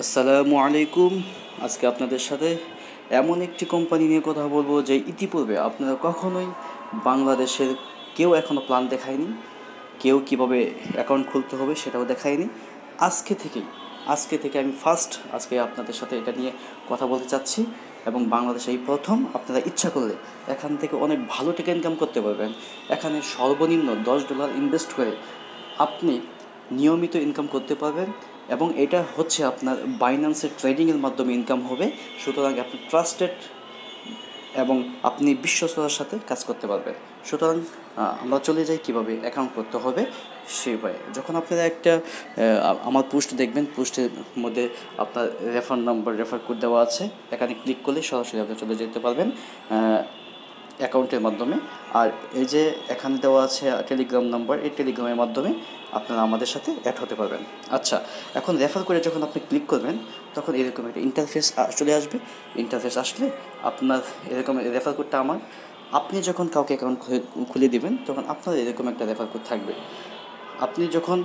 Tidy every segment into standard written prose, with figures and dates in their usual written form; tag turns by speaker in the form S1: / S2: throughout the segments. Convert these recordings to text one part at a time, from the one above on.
S1: আসসালামু আলাইকুম। আজকে আপনাদের সাথে এমন একটি কোম্পানি নিয়ে কথা বলবো যে ইতিপূর্বে আপনারা কখনোই বাংলাদেশের কেউ এখনও প্ল্যান দেখায়নি, কেউ কীভাবে অ্যাকাউন্ট খুলতে হবে সেটাও দেখায়নি। আজকে থেকেই আজকে থেকে আমি আজকে আপনাদের সাথে এটা নিয়ে কথা বলতে চাচ্ছি। এবং বাংলাদেশে এই প্রথম আপনারা ইচ্ছা করলে এখান থেকে অনেক ভালো টাকা ইনকাম করতে পারবেন। এখানে সর্বনিম্ন $10 ইনভেস্ট করে আপনি নিয়মিত ইনকাম করতে পারবেন। এবং এটা হচ্ছে আপনার বাইন্যান্সের ট্রেডিংয়ের মাধ্যমে ইনকাম হবে। সুতরাং আপনি ট্রাস্টেড এবং আপনি বিশ্বস্ততার সাথে কাজ করতে পারবেন। সুতরাং আমরা চলে যাই কীভাবে অ্যাকাউন্ট করতে হবে সেই উপায়ে। যখন আপনারা একটা আমার পোস্ট দেখবেন, পোস্টের মধ্যে আপনার রেফার কোড দেওয়া আছে। এখানে ক্লিক করলে সরাসরি আপনি চলে যেতে পারবেন অ্যাকাউন্টের মাধ্যমে। আর এই যে এখানে দেওয়া আছে টেলিগ্রাম নাম্বার, এই টেলিগ্রামের মাধ্যমে আপনারা আমাদের সাথে অ্যাড হতে পারবেন। আচ্ছা, এখন রেফার করে যখন আপনি ক্লিক করবেন তখন এরকম একটা ইন্টারফেস চলে আসবে। ইন্টারফেস আসলে আপনার এরকম রেফার কোডটা আপনি যখন কাউকে অ্যাকাউন্ট খুলে দিবেন তখন আপনার এরকম একটা রেফার কোড থাকবে। আপনি যখন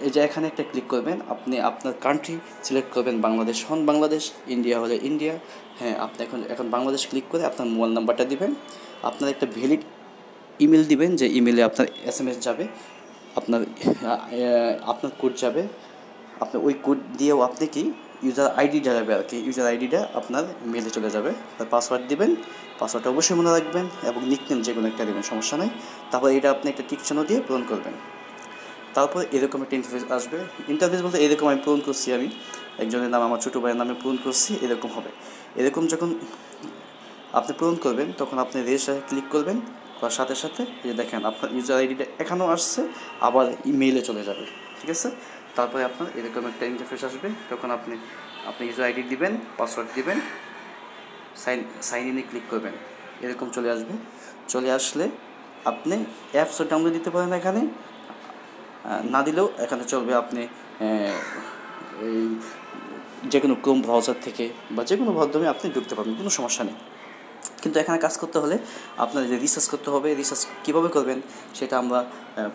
S1: এই যে এখানে একটা ক্লিক করবেন, আপনি আপনার কান্ট্রি সিলেক্ট করবেন। বাংলাদেশ হন বাংলাদেশ, ইন্ডিয়া হলে ইন্ডিয়া। হ্যাঁ, আপনি এখন বাংলাদেশ ক্লিক করে আপনার মোবাইল নাম্বারটা দিবেন। আপনার একটা ভ্যালিড ইমেল দিবেন, যে ইমেলে আপনার SMS যাবে, আপনার আপনার কোড যাবে। আপনার ওই কোড দিয়েও আপনি কি ইউজার আইডিটা যাবে আর কি, ইউজার আইডিটা আপনার মেলে চলে যাবে। তার পাসওয়ার্ড দিবেন, পাসওয়ার্ডটা অবশ্যই মনে রাখবেন এবং নিকনেম যে কোনো একটা দেবেন, সমস্যা নেই। তারপর এটা আপনি একটা টিক চিহ্ন দিয়ে পূরণ করবেন। তারপর এরকম একটা ইন্টারফেস আসবে। ইন্টারফেস বলতে এরকম আমি পূরণ করছি, আমি একজনের নাম আমার ছোটো ভাইয়ের নামে পূরণ করছি, এরকম হবে। এরকম যখন আপনি পূরণ করবেন তখন আপনি রেজিস্টারে ক্লিক করবেন। করার সাথে সাথে এই দেখেন আপনার ইউজার আইডিটা এখানেও আসছে, আবার ইমেইলে চলে যাবে। ঠিক আছে, তারপরে আপনার এরকম একটা ইন্টারফেস আসবে। তখন আপনি ইউজার আইডি দিবেন, পাসওয়ার্ড দিবেন, সাইন ইনে ক্লিক করবেন। এরকম চলে আসবে। চলে আসলে আপনি অ্যাপসও ডাউনলোড দিতে পারেন এখানে, না দিলেও এখানে চলবে। আপনি এই যে কোনো ক্রোম ব্রাউজার থেকে বা যে কোনো মাধ্যমে আপনি ঢুকতে পারবেন, কোনো সমস্যা নেই। কিন্তু এখানে কাজ করতে হলে আপনার যে রিসার্চ করতে হবে, রিসার্চ কীভাবে করবেন সেটা আমরা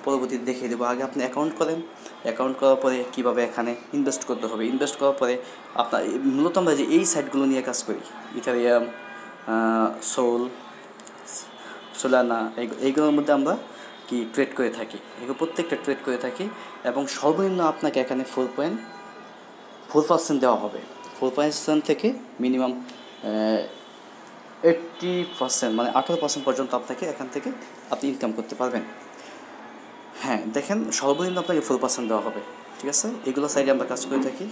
S1: পরবর্তীতে দেখিয়ে দেবো। আগে আপনি অ্যাকাউন্ট করেন, অ্যাকাউন্ট করার পরে কীভাবে এখানে ইনভেস্ট করতে হবে, ইনভেস্ট করার পরে আপনার মূলত আমরা যে এই সাইটগুলো নিয়ে কাজ করি, ইথারিয়াম, সোলানা, এইগুলোর মধ্যে আমরা কি ট্রেড করে থাকি, এগুলো প্রত্যেকটা ট্রেড করে থাকি। এবং সর্বনিম্ন আপনাকে এখানে 4% দেওয়া হবে। 4% থেকে মিনিমাম 80%, মানে 18% পর্যন্ত আপনাকে এখান থেকে আপনি ইনকাম করতে পারবেন। হ্যাঁ, দেখেন সর্বনিম্ন আপনাকে 4% দেওয়া হবে। ঠিক আছে, এগুলো সাইডে আমরা কাজ করে থাকি,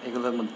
S1: এগুলোর মধ্যে